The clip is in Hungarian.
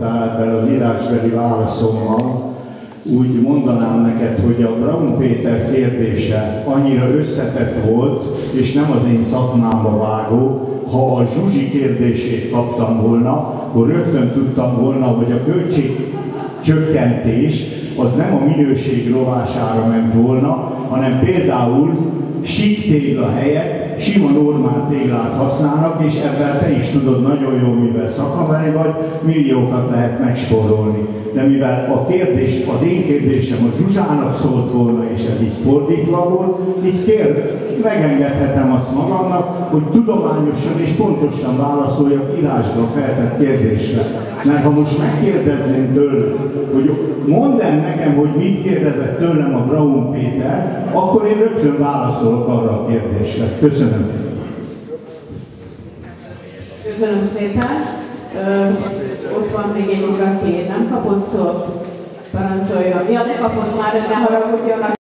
megnyugodtál ebben az írásbeli válaszommal. Úgy mondanám neked, hogy a Braun Péter kérdése annyira összetett volt, és nem az én szakmámba vágó. Ha a Zsuzsi kérdését kaptam volna, akkor rögtön tudtam volna, hogy a költségcsökkentés az nem a minőség rovására ment volna, hanem például sík tégla helyett sima normál téglát használnak, és ebben te is tudod nagyon jól, mivel szakember vagy, milliókat lehet megspórolni. De mivel a kérdés, az én kérdésem a Zsuzsának szólt volna, és ez így fordítva volt, így megengedhetem azt magamnak, hogy tudományosan és pontosan válaszoljak írásban feltett kérdésre. Mert ha most megkérdezném tőle, hogy mondd el nekem, hogy mit kérdezett tőlem a Braun Péter, akkor én rögtön válaszolok arra a kérdésre. Köszönöm. Köszönöm szépen. Ott van még egy urat, aki nem kapott szót. Parancsoljon. Ja, ne kapott már, ne haragudjon.